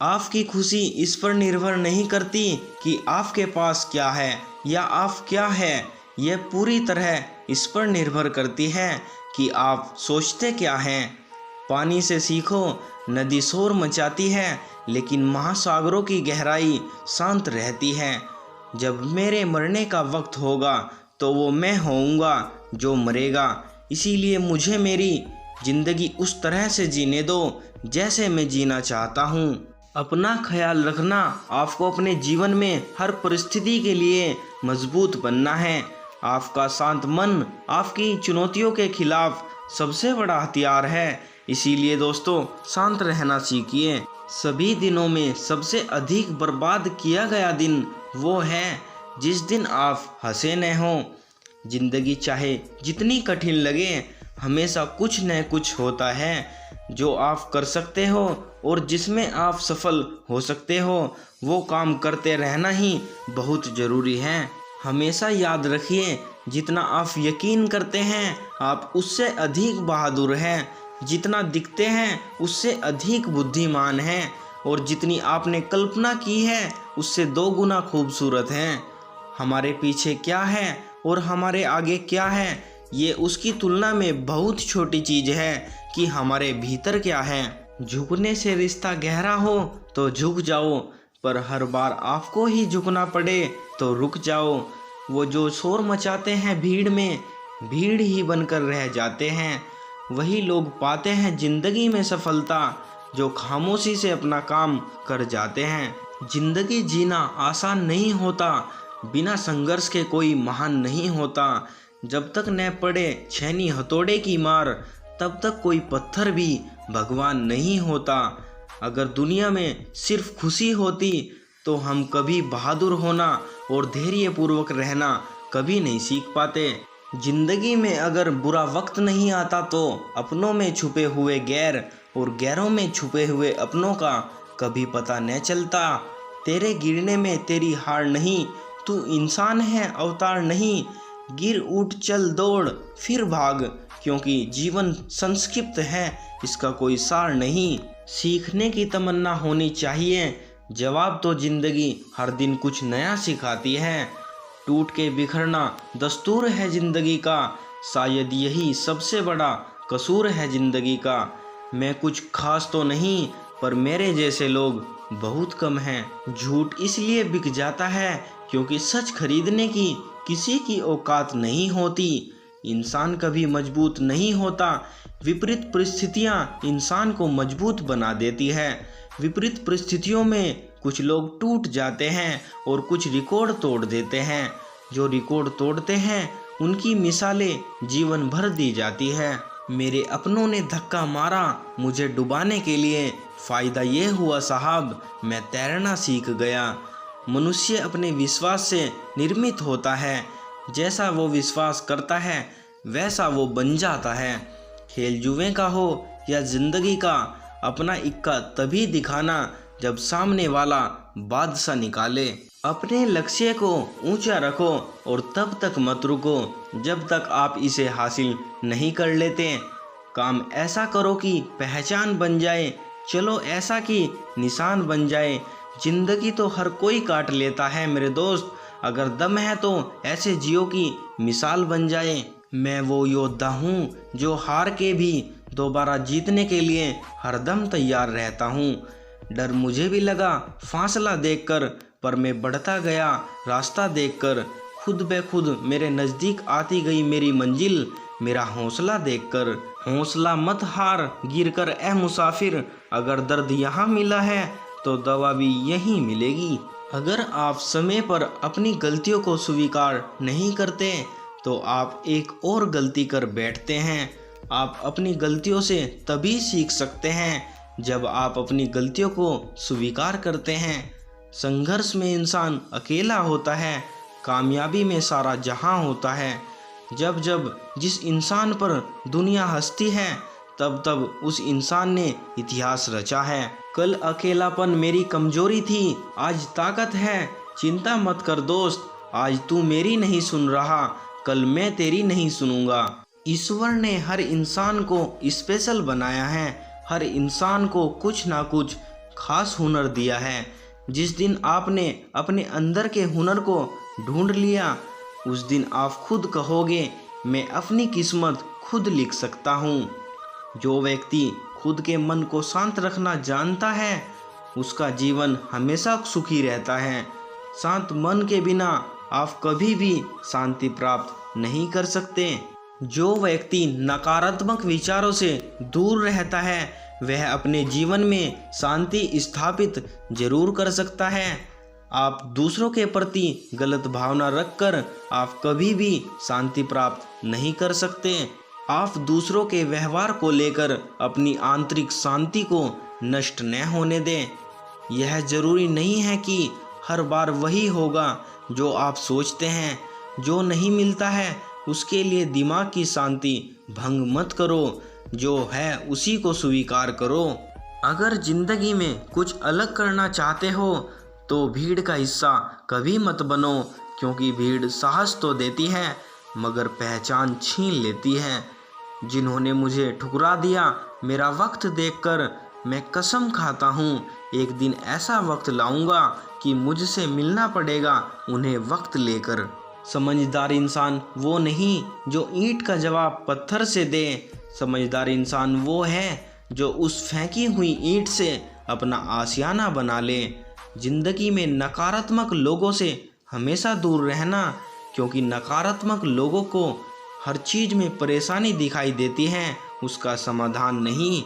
आपकी खुशी इस पर निर्भर नहीं करती कि आपके पास क्या है या आप क्या है, यह पूरी तरह इस पर निर्भर करती है कि आप सोचते क्या हैं। पानी से सीखो, नदी शोर मचाती है लेकिन महासागरों की गहराई शांत रहती है। जब मेरे मरने का वक्त होगा तो वो मैं होऊंगा जो मरेगा, इसीलिए मुझे मेरी जिंदगी उस तरह से जीने दो जैसे मैं जीना चाहता हूँ। अपना ख्याल रखना, आपको अपने जीवन में हर परिस्थिति के लिए मजबूत बनना है। आपका शांत मन आपकी चुनौतियों के खिलाफ सबसे बड़ा हथियार है। इसीलिए दोस्तों, शांत रहना सीखिए। सभी दिनों में सबसे अधिक बर्बाद किया गया दिन वो है जिस दिन आप हंसे न हों। जिंदगी चाहे जितनी कठिन लगे, हमेशा कुछ न कुछ होता है जो आप कर सकते हो और जिसमें आप सफल हो सकते हो। वो काम करते रहना ही बहुत ज़रूरी है। हमेशा याद रखिए, जितना आप यकीन करते हैं आप उससे अधिक बहादुर हैं, जितना दिखते हैं उससे अधिक बुद्धिमान हैं, और जितनी आपने कल्पना की है उससे 2 गुना खूबसूरत हैं। हमारे पीछे क्या है और हमारे आगे क्या है, ये उसकी तुलना में बहुत छोटी चीज़ है कि हमारे भीतर क्या है। झुकने से रिश्ता गहरा हो तो झुक जाओ, पर हर बार आपको ही झुकना पड़े तो रुक जाओ। वो जो शोर मचाते हैं भीड़ में, भीड़ ही बनकर रह जाते हैं। वही लोग पाते हैं जिंदगी में सफलता जो खामोशी से अपना काम कर जाते हैं। जिंदगी जीना आसान नहीं होता, बिना संघर्ष के कोई महान नहीं होता। जब तक न पड़े छेनी हथौड़े की मार, तब तक कोई पत्थर भी भगवान नहीं होता। अगर दुनिया में सिर्फ खुशी होती तो हम कभी बहादुर होना और धैर्यपूर्वक रहना कभी नहीं सीख पाते। जिंदगी में अगर बुरा वक्त नहीं आता तो अपनों में छुपे हुए गैर और गैरों में छुपे हुए अपनों का कभी पता न चलता। तेरे गिरने में तेरी हार नहीं, तू इंसान है अवतार नहीं। गिर उठ चल दौड़ फिर भाग, क्योंकि जीवन संक्षिप्त है, इसका कोई सार नहीं। सीखने की तमन्ना होनी चाहिए, जवाब तो जिंदगी हर दिन कुछ नया सिखाती है। टूट के बिखरना दस्तूर है जिंदगी का, शायद यही सबसे बड़ा कसूर है जिंदगी का। मैं कुछ खास तो नहीं, पर मेरे जैसे लोग बहुत कम हैं। झूठ इसलिए बिक जाता है क्योंकि सच खरीदने की किसी की औकात नहीं होती। इंसान कभी मजबूत नहीं होता, विपरीत परिस्थितियां इंसान को मजबूत बना देती है। विपरीत परिस्थितियों में कुछ लोग टूट जाते हैं और कुछ रिकॉर्ड तोड़ देते हैं। जो रिकॉर्ड तोड़ते हैं उनकी मिसालें जीवन भर दी जाती है। मेरे अपनों ने धक्का मारा मुझे डुबाने के लिए, फ़ायदा ये हुआ साहब मैं तैरना सीख गया। मनुष्य अपने विश्वास से निर्मित होता है, जैसा वो विश्वास करता है वैसा वो बन जाता है। खेल जुए का हो या जिंदगी का, अपना इक्का तभी दिखाना जब सामने वाला बादशाह निकाले। अपने लक्ष्य को ऊंचा रखो और तब तक मत रुको जब तक आप इसे हासिल नहीं कर लेते। काम ऐसा करो कि पहचान बन जाए, चलो ऐसा कि निशान बन जाए। जिंदगी तो हर कोई काट लेता है मेरे दोस्त, अगर दम है तो ऐसे जियो की मिसाल बन जाए। मैं वो योद्धा हूँ जो हार के भी दोबारा जीतने के लिए हरदम तैयार रहता हूँ। डर मुझे भी लगा फासला देखकर, पर मैं बढ़ता गया रास्ता देखकर। खुद ब खुद मेरे नज़दीक आती गई मेरी मंजिल, मेरा हौसला देखकर। हौसला मत हार गिरकर ए मुसाफिर, अगर दर्द यहाँ मिला है तो दवा भी यहीं मिलेगी। अगर आप समय पर अपनी गलतियों को स्वीकार नहीं करते तो आप एक और गलती कर बैठते हैं। आप अपनी गलतियों से तभी सीख सकते हैं जब आप अपनी गलतियों को स्वीकार करते हैं। संघर्ष में इंसान अकेला होता है, कामयाबी में सारा जहां होता है। जब जब जिस इंसान पर दुनिया हंसती है तब तब उस इंसान ने इतिहास रचा है। कल अकेलापन मेरी कमजोरी थी, आज ताकत है। चिंता मत कर दोस्त, आज तू मेरी नहीं सुन रहा, कल मैं तेरी नहीं सुनूंगा। ईश्वर ने हर इंसान को स्पेशल बनाया है, हर इंसान को कुछ ना कुछ खास हुनर दिया है। जिस दिन आपने अपने अंदर के हुनर को ढूंढ लिया, उस दिन आप खुद कहोगे, मैं अपनी किस्मत खुद लिख सकता हूँ। जो व्यक्ति खुद के मन को शांत रखना जानता है, उसका जीवन हमेशा सुखी रहता है। शांत मन के बिना आप कभी भी शांति प्राप्त नहीं कर सकते। जो व्यक्ति नकारात्मक विचारों से दूर रहता है, वह अपने जीवन में शांति स्थापित जरूर कर सकता है। आप दूसरों के प्रति गलत भावना रखकर आप कभी भी शांति प्राप्त नहीं कर सकते। आप दूसरों के व्यवहार को लेकर अपनी आंतरिक शांति को नष्ट न होने दें। यह जरूरी नहीं है कि हर बार वही होगा जो आप सोचते हैं। जो नहीं मिलता है उसके लिए दिमाग की शांति भंग मत करो, जो है उसी को स्वीकार करो। अगर जिंदगी में कुछ अलग करना चाहते हो तो भीड़ का हिस्सा कभी मत बनो, क्योंकि भीड़ साहस तो देती है मगर पहचान छीन लेती है। जिन्होंने मुझे ठुकरा दिया, मेरा वक्त देखकर मैं कसम खाता हूँ, एक दिन ऐसा वक्त लाऊंगा कि मुझसे मिलना पड़ेगा उन्हें वक्त लेकर। समझदार इंसान वो नहीं जो ईंट का जवाब पत्थर से दे। समझदार इंसान वो है जो उस फेंकी हुई ईंट से अपना आशियाना बना ले। जिंदगी में नकारात्मक लोगों से हमेशा दूर रहना, क्योंकि नकारात्मक लोगों को हर चीज़ में परेशानी दिखाई देती है, उसका समाधान नहीं।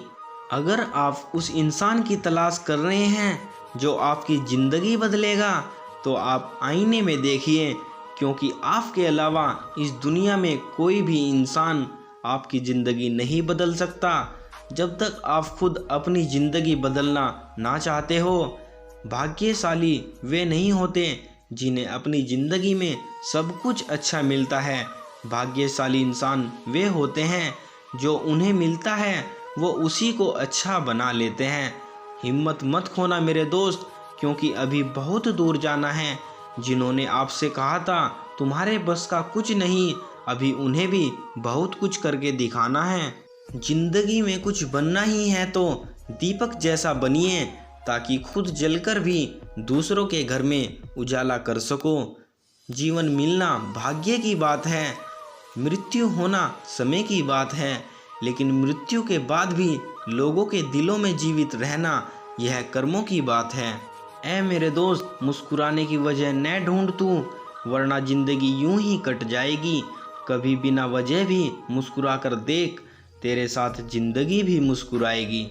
अगर आप उस इंसान की तलाश कर रहे हैं जो आपकी ज़िंदगी बदलेगा, तो आप आईने में देखिए, क्योंकि आपके अलावा इस दुनिया में कोई भी इंसान आपकी ज़िंदगी नहीं बदल सकता। जब तक आप खुद अपनी ज़िंदगी बदलना ना चाहते हो। भाग्यशाली वे नहीं होते जिन्हें अपनी ज़िंदगी में सब कुछ अच्छा मिलता है। भाग्यशाली इंसान वे होते हैं जो उन्हें मिलता है वो उसी को अच्छा बना लेते हैं। हिम्मत मत खोना मेरे दोस्त, क्योंकि अभी बहुत दूर जाना है। जिन्होंने आपसे कहा था तुम्हारे बस का कुछ नहीं, अभी उन्हें भी बहुत कुछ करके दिखाना है। जिंदगी में कुछ बनना ही है तो दीपक जैसा बनिए, ताकि खुद जलकर भी दूसरों के घर में उजाला कर सको। जीवन मिलना भाग्य की बात है, मृत्यु होना समय की बात है, लेकिन मृत्यु के बाद भी लोगों के दिलों में जीवित रहना यह कर्मों की बात है। ऐ मेरे दोस्त, मुस्कुराने की वजह न ढूंढ तू, वरना जिंदगी यूं ही कट जाएगी। कभी बिना वजह भी मुस्कुरा कर देख, तेरे साथ जिंदगी भी मुस्कुराएगी।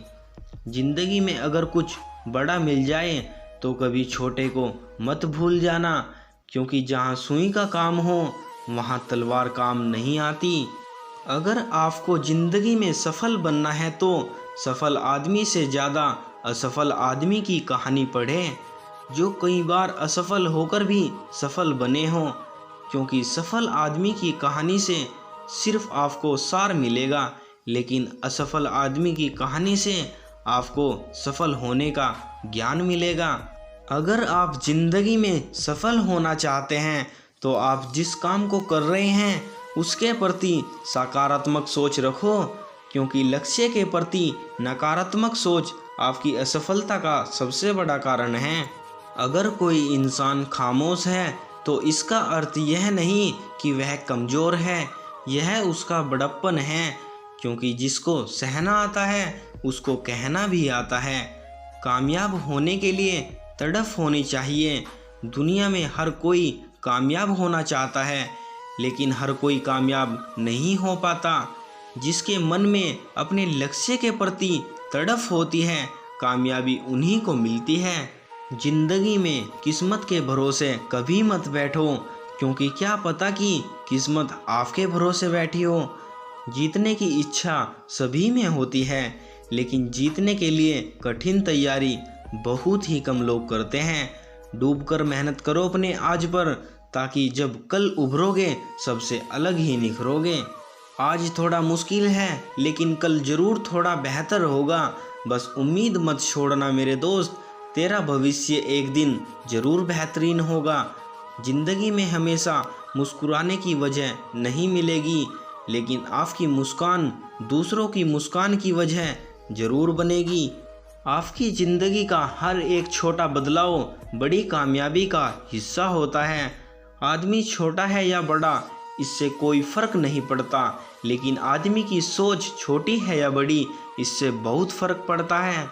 जिंदगी में अगर कुछ बड़ा मिल जाए तो कभी छोटे को मत भूल जाना, क्योंकि जहाँ सुई का काम हो वहाँ तलवार काम नहीं आती। अगर आपको ज़िंदगी में सफल बनना है तो सफल आदमी से ज़्यादा असफल आदमी की कहानी पढ़ें, जो कई बार असफल होकर भी सफल बने हों, क्योंकि सफल आदमी की कहानी से सिर्फ आपको सार मिलेगा, लेकिन असफल आदमी की कहानी से आपको सफल होने का ज्ञान मिलेगा। अगर आप ज़िंदगी में सफल होना चाहते हैं तो आप जिस काम को कर रहे हैं उसके प्रति सकारात्मक सोच रखो, क्योंकि लक्ष्य के प्रति नकारात्मक सोच आपकी असफलता का सबसे बड़ा कारण है। अगर कोई इंसान खामोश है तो इसका अर्थ यह नहीं कि वह कमज़ोर है, यह उसका बड़प्पन है, क्योंकि जिसको सहना आता है उसको कहना भी आता है। कामयाब होने के लिए तड़फ होनी चाहिए। दुनिया में हर कोई कामयाब होना चाहता है, लेकिन हर कोई कामयाब नहीं हो पाता। जिसके मन में अपने लक्ष्य के प्रति तड़फ होती है, कामयाबी उन्हीं को मिलती है। जिंदगी में किस्मत के भरोसे कभी मत बैठो, क्योंकि क्या पता कि किस्मत आपके भरोसे बैठी हो। जीतने की इच्छा सभी में होती है, लेकिन जीतने के लिए कठिन तैयारी बहुत ही कम लोग करते हैं। डूबकर मेहनत करो अपने आज पर, ताकि जब कल उभरोगे सबसे अलग ही निखरोगे। आज थोड़ा मुश्किल है, लेकिन कल ज़रूर थोड़ा बेहतर होगा। बस उम्मीद मत छोड़ना मेरे दोस्त, तेरा भविष्य एक दिन ज़रूर बेहतरीन होगा। ज़िंदगी में हमेशा मुस्कुराने की वजह नहीं मिलेगी, लेकिन आपकी मुस्कान दूसरों की मुस्कान की वजह ज़रूर बनेगी। आपकी ज़िंदगी का हर एक छोटा बदलाव बड़ी कामयाबी का हिस्सा होता है। आदमी छोटा है या बड़ा, इससे कोई फ़र्क नहीं पड़ता, लेकिन आदमी की सोच छोटी है या बड़ी, इससे बहुत फ़र्क पड़ता है।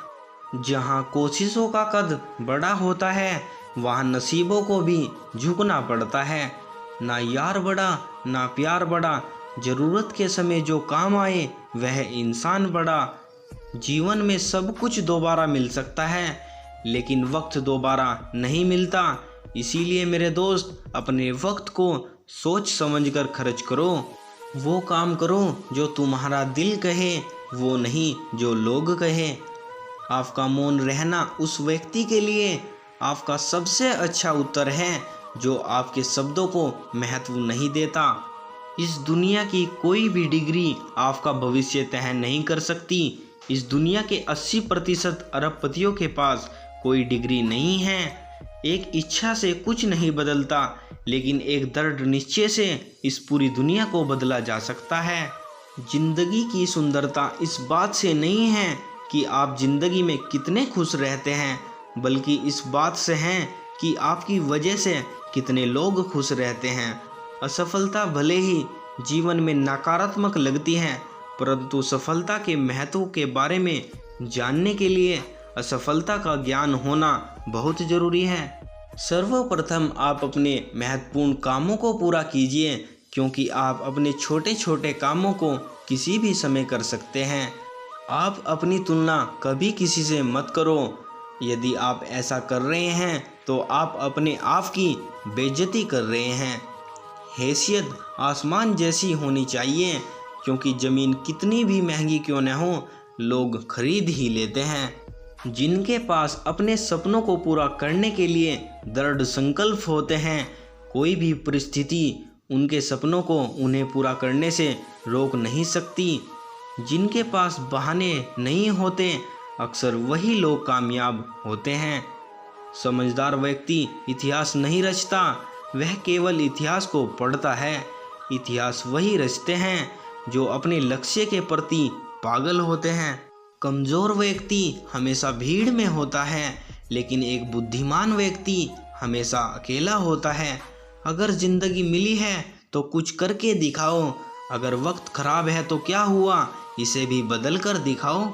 जहाँ कोशिशों का कद बड़ा होता है, वहाँ नसीबों को भी झुकना पड़ता है। ना यार बड़ा, ना प्यार बड़ा, ज़रूरत के समय जो काम आए वह इंसान बड़ा। जीवन में सब कुछ दोबारा मिल सकता है, लेकिन वक्त दोबारा नहीं मिलता। इसीलिए मेरे दोस्त, अपने वक्त को सोच समझकर खर्च करो। वो काम करो जो तुम्हारा दिल कहे, वो नहीं जो लोग कहे। आपका मौन रहना उस व्यक्ति के लिए आपका सबसे अच्छा उत्तर है जो आपके शब्दों को महत्व नहीं देता। इस दुनिया की कोई भी डिग्री आपका भविष्य तय नहीं कर सकती। इस दुनिया के 80% अरबपतियों के पास कोई डिग्री नहीं है। एक इच्छा से कुछ नहीं बदलता, लेकिन एक दृढ़ निश्चय से इस पूरी दुनिया को बदला जा सकता है। जिंदगी की सुंदरता इस बात से नहीं है कि आप जिंदगी में कितने खुश रहते हैं, बल्कि इस बात से है कि आपकी वजह से कितने लोग खुश रहते हैं। असफलता भले ही जीवन में नकारात्मक लगती है, परंतु सफलता के महत्व के बारे में जानने के लिए असफलता का ज्ञान होना बहुत ज़रूरी है। सर्वप्रथम आप अपने महत्वपूर्ण कामों को पूरा कीजिए, क्योंकि आप अपने छोटे छोटे कामों को किसी भी समय कर सकते हैं। आप अपनी तुलना कभी किसी से मत करो। यदि आप ऐसा कर रहे हैं तो आप अपने आप की बेइज्जती कर रहे हैं। हैसियत आसमान जैसी होनी चाहिए, क्योंकि ज़मीन कितनी भी महंगी क्यों न हो, लोग खरीद ही लेते हैं। जिनके पास अपने सपनों को पूरा करने के लिए दृढ़ संकल्प होते हैं, कोई भी परिस्थिति उनके सपनों को उन्हें पूरा करने से रोक नहीं सकती। जिनके पास बहाने नहीं होते, अक्सर वही लोग कामयाब होते हैं। समझदार व्यक्ति इतिहास नहीं रचता, वह केवल इतिहास को पढ़ता है। इतिहास वही रचते हैं जो अपने लक्ष्य के प्रति पागल होते हैं। कमज़ोर व्यक्ति हमेशा भीड़ में होता है, लेकिन एक बुद्धिमान व्यक्ति हमेशा अकेला होता है। अगर ज़िंदगी मिली है तो कुछ करके दिखाओ। अगर वक्त खराब है तो क्या हुआ, इसे भी बदल कर दिखाओ।